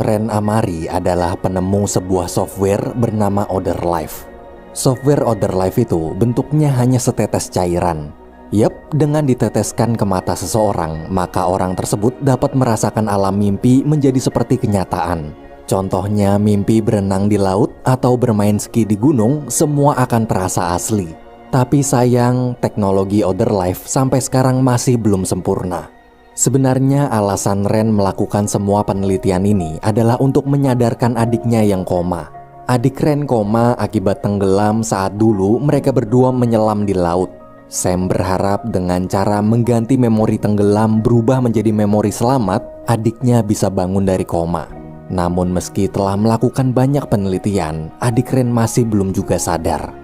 Ren Amari adalah penemu sebuah software bernama Otherlife. Software Otherlife itu bentuknya hanya setetes cairan. Yap, dengan diteteskan ke mata seseorang, maka orang tersebut dapat merasakan alam mimpi menjadi seperti kenyataan. Contohnya mimpi berenang di laut atau bermain ski di gunung, semua akan terasa asli. Tapi sayang, teknologi Otherlife sampai sekarang masih belum sempurna. Sebenarnya alasan Ren melakukan semua penelitian ini adalah untuk menyadarkan adiknya yang koma. Adik Ren koma akibat tenggelam saat dulu mereka berdua menyelam di laut. Sam berharap dengan cara mengganti memori tenggelam berubah menjadi memori selamat, adiknya bisa bangun dari koma. Namun meski telah melakukan banyak penelitian, adik Ren masih belum juga sadar.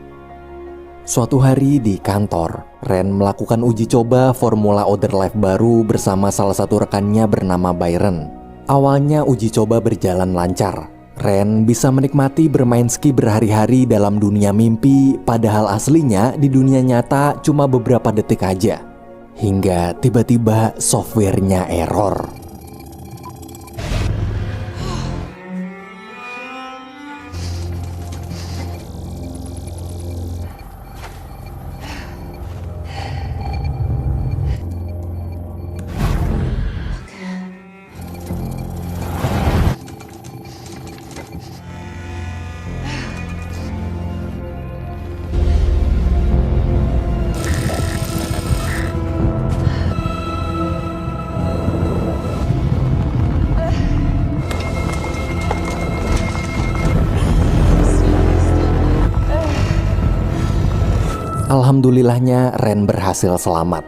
Suatu hari di kantor, Ren melakukan uji coba formula Otherlife baru bersama salah satu rekannya bernama Byron. Awalnya uji coba berjalan lancar. Ren bisa menikmati bermain ski berhari-hari dalam dunia mimpi, padahal aslinya di dunia nyata cuma beberapa detik aja. Hingga tiba-tiba softwarenya error. Alhamdulillahnya Ren berhasil selamat.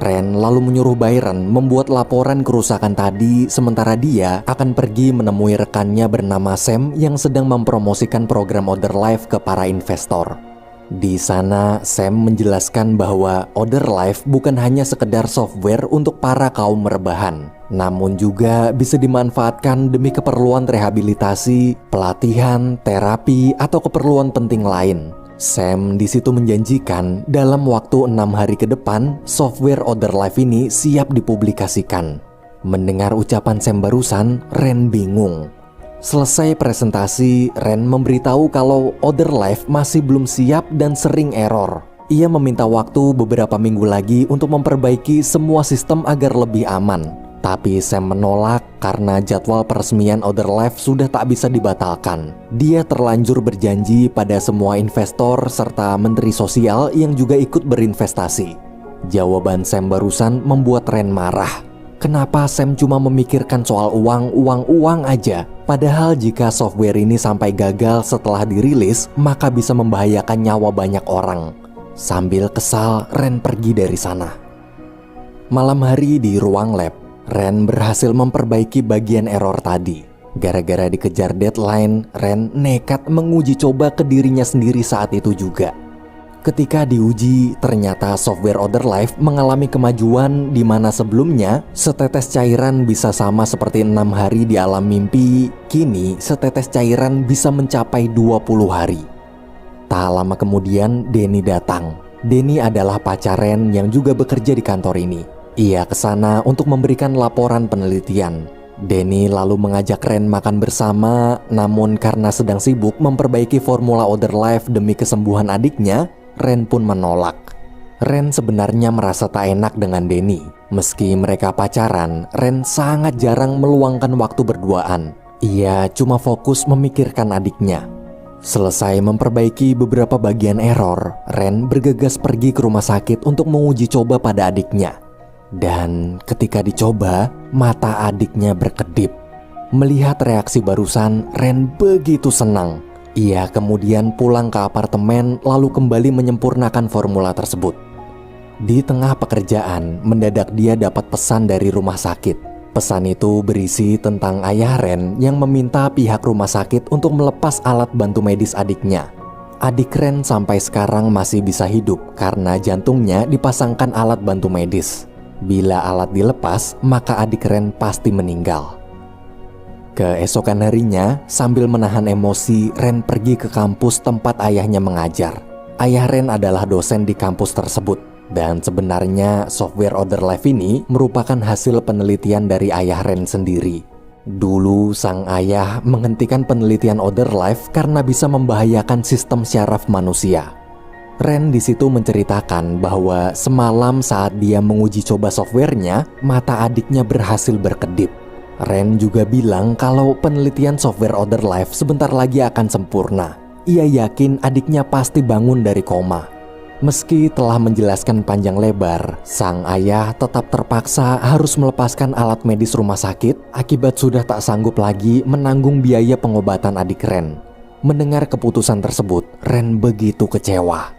Ren lalu menyuruh Byron membuat laporan kerusakan tadi, sementara dia akan pergi menemui rekannya bernama Sam yang sedang mempromosikan program Otherlife ke para investor. Di sana Sam menjelaskan bahwa Otherlife bukan hanya sekedar software untuk para kaum rebahan, namun juga bisa dimanfaatkan demi keperluan rehabilitasi, pelatihan, terapi, atau keperluan penting lain. Sam di situ menjanjikan dalam waktu 6 hari ke depan, software Otherlife ini siap dipublikasikan. Mendengar ucapan Sam barusan, Ren bingung. Selesai presentasi, Ren memberitahu kalau Otherlife masih belum siap dan sering error. Ia meminta waktu beberapa minggu lagi untuk memperbaiki semua sistem agar lebih aman. Tapi Sam menolak karena jadwal peresmian Otherlife sudah tak bisa dibatalkan. Dia terlanjur berjanji pada semua investor serta menteri sosial yang juga ikut berinvestasi. Jawaban Sam barusan membuat Ren marah. Kenapa Sam cuma memikirkan soal uang aja? Padahal jika software ini sampai gagal setelah dirilis, maka bisa membahayakan nyawa banyak orang. Sambil kesal, Ren pergi dari sana. Malam hari di ruang lab, Ren berhasil memperbaiki bagian error tadi. Gara-gara dikejar deadline, Ren nekat menguji coba ke dirinya sendiri saat itu juga. Ketika diuji, ternyata software Otherlife mengalami kemajuan di mana sebelumnya setetes cairan bisa sama seperti 6 hari di alam mimpi, kini setetes cairan bisa mencapai 20 hari. Tak lama kemudian, Denny datang. Denny adalah pacar Ren yang juga bekerja di kantor ini. Ia ke sana untuk memberikan laporan penelitian. Denny lalu mengajak Ren makan bersama, namun karena sedang sibuk memperbaiki formula Otherlife demi kesembuhan adiknya, Ren pun menolak. Ren sebenarnya merasa tak enak dengan Denny. Meski mereka pacaran, Ren sangat jarang meluangkan waktu berduaan. Ia cuma fokus memikirkan adiknya. Selesai memperbaiki beberapa bagian error, Ren bergegas pergi ke rumah sakit untuk menguji coba pada adiknya. Dan ketika dicoba, mata adiknya berkedip. Melihat reaksi barusan, Ren begitu senang. Ia kemudian pulang ke apartemen lalu kembali menyempurnakan formula tersebut. Di tengah pekerjaan, mendadak dia dapat pesan dari rumah sakit. Pesan itu berisi tentang ayah Ren yang meminta pihak rumah sakit untuk melepas alat bantu medis adiknya. Adik Ren sampai sekarang masih bisa hidup karena jantungnya dipasangkan alat bantu medis. Bila alat dilepas, maka adik Ren pasti meninggal. Keesokan harinya, sambil menahan emosi, Ren pergi ke kampus tempat ayahnya mengajar. Ayah Ren adalah dosen di kampus tersebut. Dan sebenarnya software Otherlife ini merupakan hasil penelitian dari ayah Ren sendiri. Dulu sang ayah menghentikan penelitian Other Life karena bisa membahayakan sistem syaraf manusia. Ren di situ menceritakan bahwa semalam saat dia menguji coba softwarenya, mata adiknya berhasil berkedip. Ren juga bilang kalau penelitian software Other Life sebentar lagi akan sempurna. Ia yakin adiknya pasti bangun dari koma. Meski telah menjelaskan panjang lebar, sang ayah tetap terpaksa harus melepaskan alat medis rumah sakit akibat sudah tak sanggup lagi menanggung biaya pengobatan adik Ren. Mendengar keputusan tersebut, Ren begitu kecewa.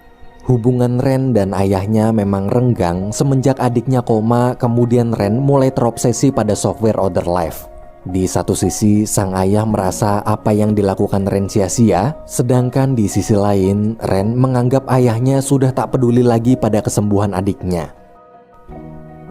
Hubungan Ren dan ayahnya memang renggang semenjak adiknya koma, kemudian Ren mulai terobsesi pada software Other Life. Di satu sisi, sang ayah merasa apa yang dilakukan Ren sia-sia, sedangkan di sisi lain, Ren menganggap ayahnya sudah tak peduli lagi pada kesembuhan adiknya.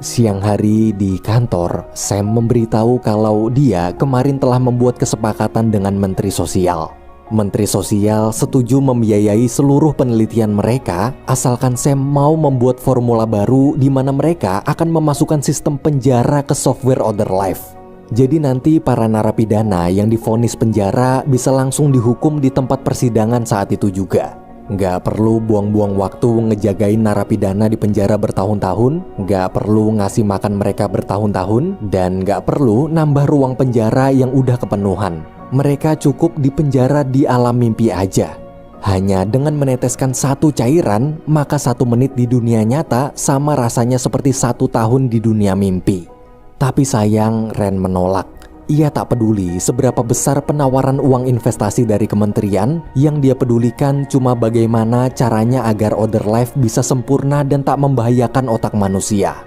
Siang hari di kantor, Sam memberitahu kalau dia kemarin telah membuat kesepakatan dengan Menteri Sosial. Menteri Sosial setuju membiayai seluruh penelitian mereka asalkan Sam mau membuat formula baru di mana mereka akan memasukkan sistem penjara ke software Other Life. Jadi nanti para narapidana yang divonis penjara bisa langsung dihukum di tempat persidangan saat itu juga. Nggak perlu buang-buang waktu ngejagain narapidana di penjara bertahun-tahun, nggak perlu ngasih makan mereka bertahun-tahun, dan nggak perlu nambah ruang penjara yang udah kepenuhan. Mereka cukup di penjara di alam mimpi aja. Hanya dengan meneteskan satu cairan, maka 1 menit di dunia nyata sama rasanya seperti 1 tahun di dunia mimpi. Tapi sayang, Ren menolak. Ia tak peduli seberapa besar penawaran uang investasi dari kementerian, yang dia pedulikan cuma bagaimana caranya agar Other Life bisa sempurna dan tak membahayakan otak manusia.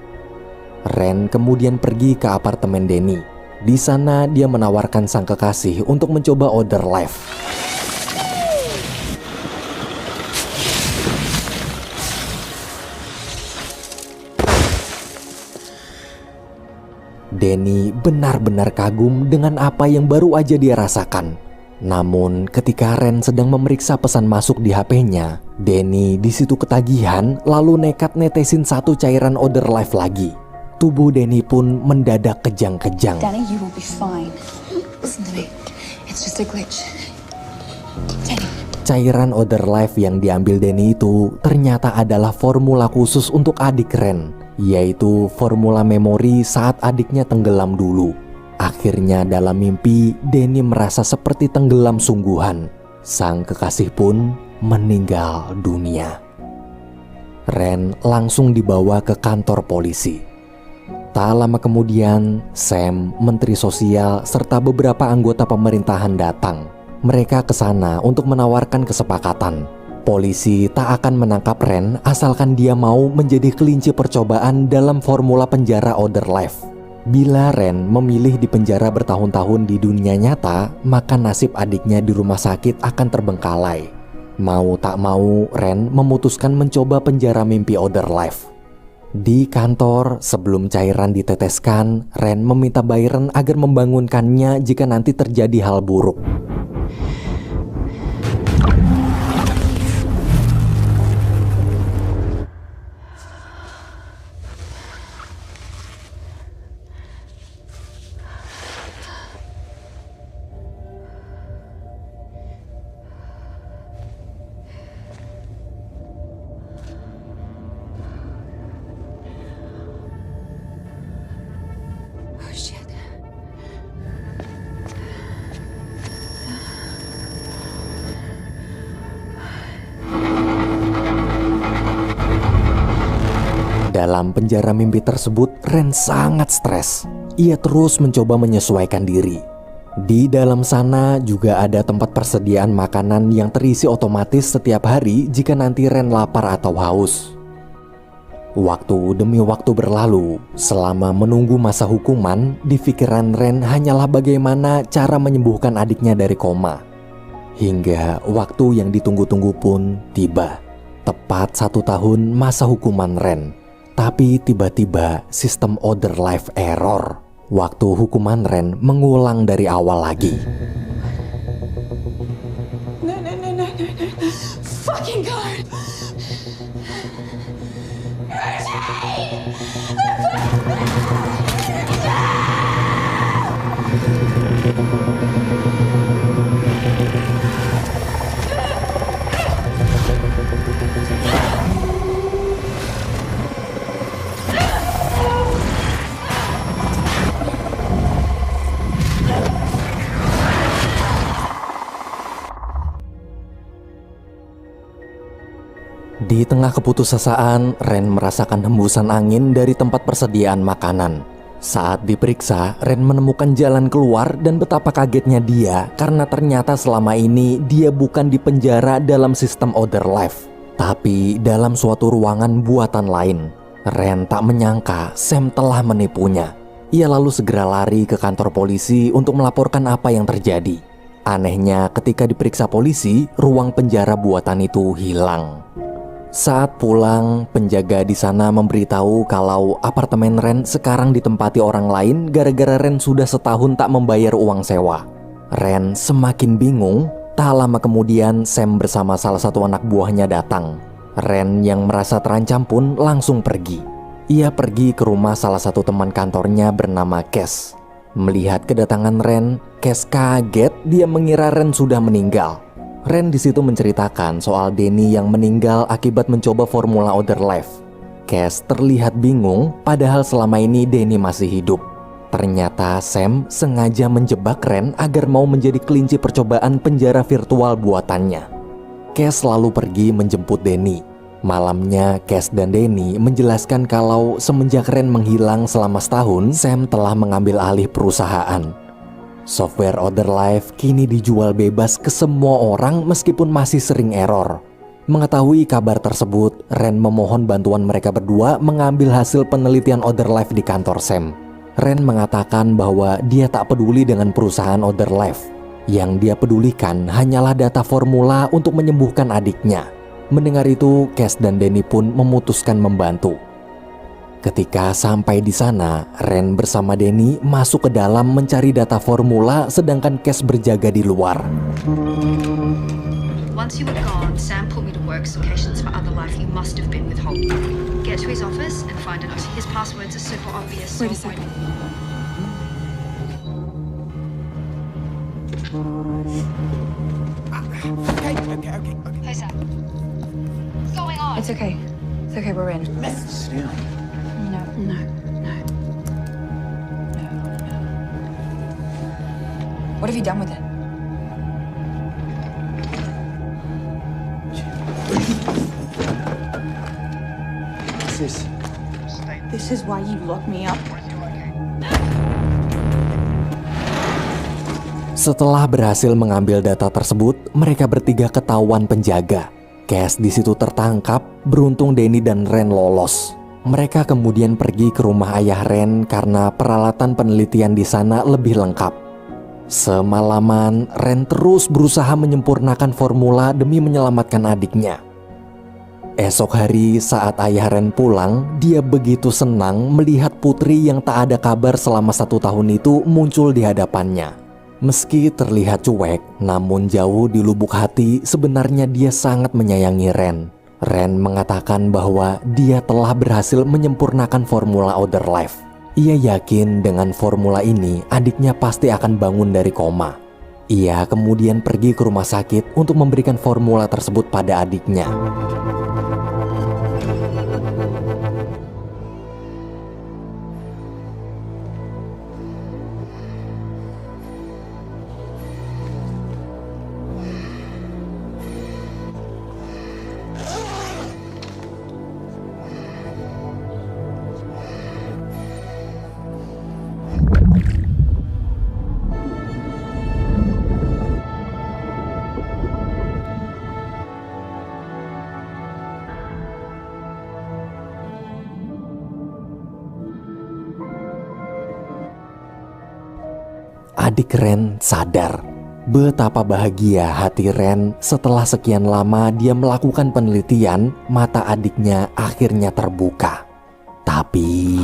Ren kemudian pergi ke apartemen Denny. Di sana dia menawarkan sang kekasih untuk mencoba Other Life. Denny benar-benar kagum dengan apa yang baru aja dia rasakan. Namun ketika Ren sedang memeriksa pesan masuk di HP-nya, Denny di situ ketagihan lalu nekat netesin satu cairan Other Life lagi. Tubuh Denny pun mendadak kejang-kejang. Danny, you will be fine. Listen to me. It's just a glitch. Danny. Cairan Other Life yang diambil Denny itu ternyata adalah formula khusus untuk adik Ren, yaitu formula memori saat adiknya tenggelam dulu. Akhirnya dalam mimpi, Denny merasa seperti tenggelam sungguhan. Sang kekasih pun meninggal dunia. Ren langsung dibawa ke kantor polisi. Tak lama kemudian, Sam, Menteri Sosial, serta beberapa anggota pemerintahan datang. Mereka ke sana untuk menawarkan kesepakatan. Polisi tak akan menangkap Ren asalkan dia mau menjadi kelinci percobaan dalam formula penjara Other Life. Bila Ren memilih di penjara bertahun-tahun di dunia nyata, maka nasib adiknya di rumah sakit akan terbengkalai. Mau tak mau, Ren memutuskan mencoba penjara mimpi Other Life. Di kantor, sebelum cairan diteteskan, Ren meminta Byron agar membangunkannya jika nanti terjadi hal buruk. Dalam penjara mimpi tersebut, Ren sangat stres. Ia terus mencoba menyesuaikan diri. Di dalam sana juga ada tempat persediaan makanan yang terisi otomatis setiap hari jika nanti Ren lapar atau haus. Waktu demi waktu berlalu, selama menunggu masa hukuman, di pikiran Ren hanyalah bagaimana cara menyembuhkan adiknya dari koma. Hingga waktu yang ditunggu-tunggu pun tiba. Tepat 1 tahun masa hukuman Ren. Tapi tiba-tiba sistem Other Life error. Waktu hukuman Ren mengulang dari awal lagi. No. Fucking God. Di tengah keputusasaan, Ren merasakan hembusan angin dari tempat persediaan makanan. Saat diperiksa, Ren menemukan jalan keluar dan betapa kagetnya dia karena ternyata selama ini dia bukan di penjara dalam sistem Other Life, tapi dalam suatu ruangan buatan lain. Ren tak menyangka Sam telah menipunya. Ia lalu segera lari ke kantor polisi untuk melaporkan apa yang terjadi. Anehnya, ketika diperiksa polisi, ruang penjara buatan itu hilang. Saat pulang, penjaga di sana memberitahu kalau apartemen Ren sekarang ditempati orang lain gara-gara Ren sudah setahun tak membayar uang sewa. Ren semakin bingung. Tak lama kemudian Sam bersama salah satu anak buahnya datang. Ren yang merasa terancam pun langsung pergi. Ia pergi ke rumah salah satu teman kantornya bernama Cass. Melihat kedatangan Ren, Cass kaget. Dia mengira Ren sudah meninggal. Ren di situ menceritakan soal Danny yang meninggal akibat mencoba formula Other Life. Cass terlihat bingung, padahal selama ini Danny masih hidup. Ternyata Sam sengaja menjebak Ren agar mau menjadi kelinci percobaan penjara virtual buatannya. Cass lalu pergi menjemput Danny. Malamnya, Cass dan Danny menjelaskan kalau semenjak Ren menghilang selama setahun, Sam telah mengambil alih perusahaan. Software Other Life kini dijual bebas ke semua orang meskipun masih sering error. Mengetahui kabar tersebut, Ren memohon bantuan mereka berdua mengambil hasil penelitian Other Life di kantor Sam. Ren mengatakan bahwa dia tak peduli dengan perusahaan Other Life. Yang dia pedulikan hanyalah data formula untuk menyembuhkan adiknya. Mendengar itu, Cass dan Danny pun memutuskan membantu. Ketika sampai di sana, Ren bersama Danny masuk ke dalam mencari data formula sedangkan Cass berjaga di luar. Once you were gone, Sam put me to work some locations for Other Life you must have been with Holt. Get to his office and find out. His passwords are super obvious. Wait a second. Okay. Hey Sam. What's going on? It's okay. It's okay, we're in. Sit down. No. What have you done with it? What's this? This is why you locked me up. Setelah berhasil mengambil data tersebut, mereka bertiga ketahuan penjaga. Cass di situ tertangkap, beruntung Danny dan Ren lolos. Mereka kemudian pergi ke rumah ayah Ren karena peralatan penelitian di sana lebih lengkap. Semalaman, Ren terus berusaha menyempurnakan formula demi menyelamatkan adiknya. Esok hari saat ayah Ren pulang, dia begitu senang melihat putri yang tak ada kabar selama 1 tahun itu muncul di hadapannya. Meski terlihat cuek, namun jauh di lubuk hati sebenarnya dia sangat menyayangi Ren. Ren mengatakan bahwa dia telah berhasil menyempurnakan formula Other Life. Ia yakin dengan formula ini adiknya pasti akan bangun dari koma. Ia kemudian pergi ke rumah sakit untuk memberikan formula tersebut pada adiknya. Adik Ren sadar betapa bahagia hati Ren setelah sekian lama dia melakukan penelitian. Mata adiknya akhirnya terbuka. Tapi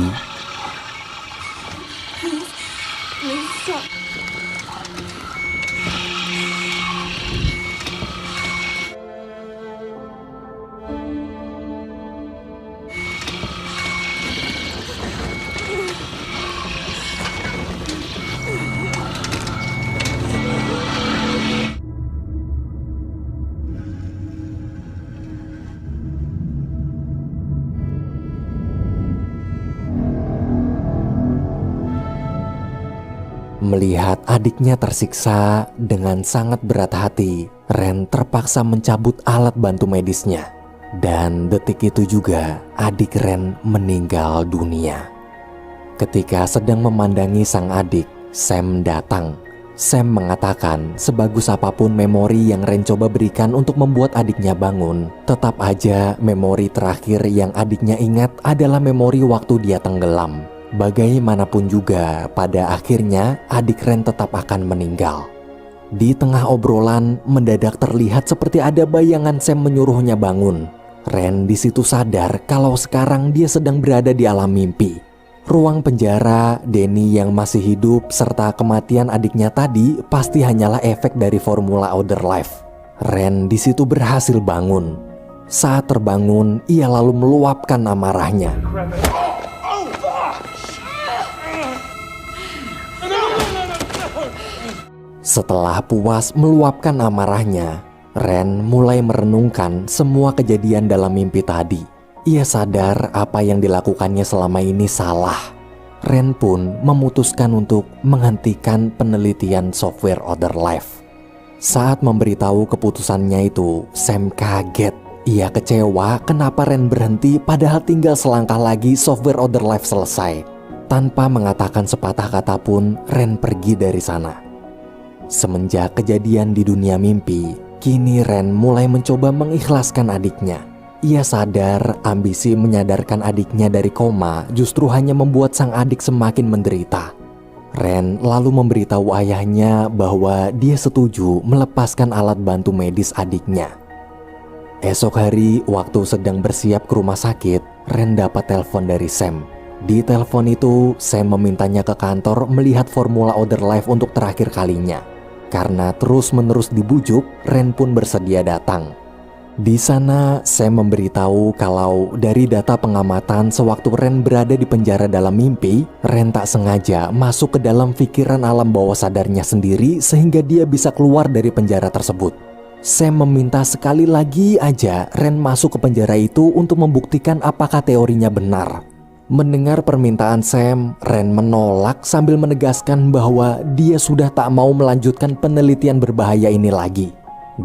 Melihat adiknya tersiksa dengan sangat berat hati, Ren terpaksa mencabut alat bantu medisnya. Dan detik itu juga adik Ren meninggal dunia. Ketika sedang memandangi sang adik, Sam datang. Sam mengatakan sebagus apapun memori yang Ren coba berikan untuk membuat adiknya bangun, tetap aja memori terakhir yang adiknya ingat adalah memori waktu dia tenggelam. Bagaimanapun juga, pada akhirnya adik Ren tetap akan meninggal. Di tengah obrolan, mendadak terlihat seperti ada bayangan Sam menyuruhnya bangun. Ren di situ sadar kalau sekarang dia sedang berada di alam mimpi. Ruang penjara, Danny yang masih hidup, serta kematian adiknya tadi pasti hanyalah efek dari formula Outer Life. Ren di situ berhasil bangun. Saat terbangun, ia lalu meluapkan amarahnya. Setelah puas meluapkan amarahnya, Ren mulai merenungkan semua kejadian dalam mimpi tadi. Ia sadar apa yang dilakukannya selama ini salah. Ren pun memutuskan untuk menghentikan penelitian software Outer Life. Saat memberitahu keputusannya itu, Sam kaget. Ia kecewa kenapa Ren berhenti padahal tinggal selangkah lagi software Outer Life selesai. Tanpa mengatakan sepatah kata pun, Ren pergi dari sana. Semenjak kejadian di dunia mimpi, kini Ren mulai mencoba mengikhlaskan adiknya. Ia sadar ambisi menyadarkan adiknya dari koma justru hanya membuat sang adik semakin menderita. Ren lalu memberitahu ayahnya bahwa dia setuju melepaskan alat bantu medis adiknya. Esok hari, waktu sedang bersiap ke rumah sakit, Ren dapat telepon dari Sam. Di telepon itu, Sam memintanya ke kantor melihat formula Outer Life untuk terakhir kalinya. Karena terus-menerus dibujuk, Ren pun bersedia datang. Di sana, Sam memberitahu kalau dari data pengamatan sewaktu Ren berada di penjara dalam mimpi, Ren tak sengaja masuk ke dalam pikiran alam bawah sadarnya sendiri sehingga dia bisa keluar dari penjara tersebut. Sam meminta sekali lagi aja Ren masuk ke penjara itu untuk membuktikan apakah teorinya benar. Mendengar permintaan Sam, Ren menolak sambil menegaskan bahwa dia sudah tak mau melanjutkan penelitian berbahaya ini lagi.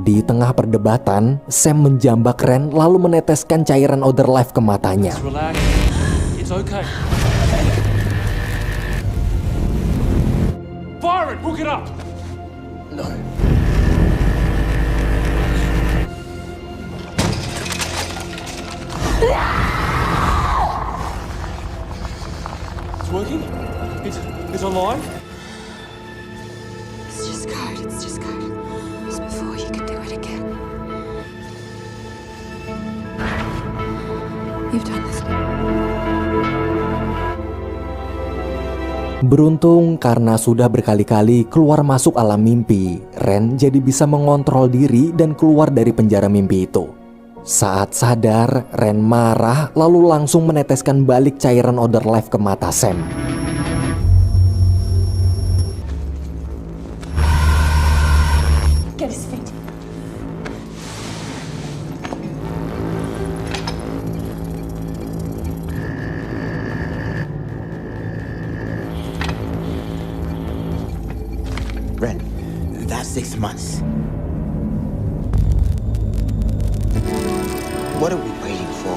Di tengah perdebatan, Sam menjambak Ren lalu meneteskan cairan Outer Life ke matanya. Relax. It's okay. Fire it! Hook it up! No. It's working? It's alive? It's just code. It's just code. Just before you can do it again. You've done this. Beruntung karena sudah berkali-kali keluar masuk alam mimpi, Ren jadi bisa mengontrol diri dan keluar dari penjara mimpi itu. Saat sadar, Ren marah lalu langsung meneteskan balik cairan Outer Life ke mata Sam. Get his feet. Ren, that's 6 months. What are we waiting for?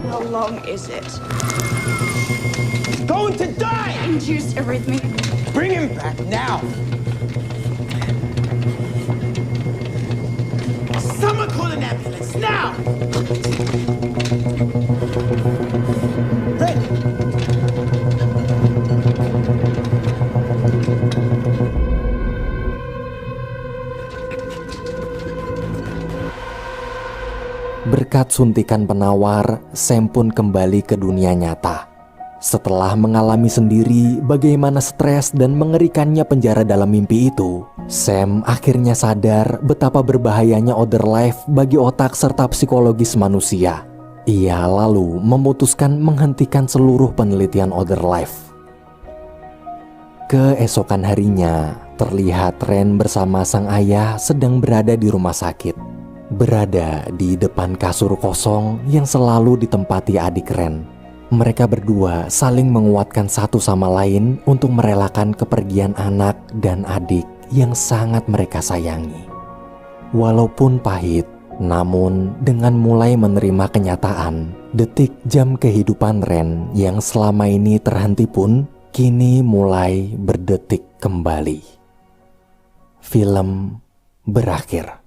How long is it? He's going to die! Induced arrhythmia. Bring him back now! Someone call an ambulance now! Ren! Berkat suntikan penawar, Sam pun kembali ke dunia nyata. Setelah mengalami sendiri bagaimana stres dan mengerikannya penjara dalam mimpi itu, Sam akhirnya sadar betapa berbahayanya Outer Life bagi otak serta psikologis manusia. Ia lalu memutuskan menghentikan seluruh penelitian Outer Life. Keesokan harinya, terlihat Ren bersama sang ayah sedang berada di rumah sakit. Berada di depan kasur kosong yang selalu ditempati adik Ren. Mereka berdua saling menguatkan satu sama lain untuk merelakan kepergian anak dan adik yang sangat mereka sayangi. Walaupun pahit, namun dengan mulai menerima kenyataan, detik jam kehidupan Ren yang selama ini terhenti pun kini mulai berdetik kembali. Film berakhir.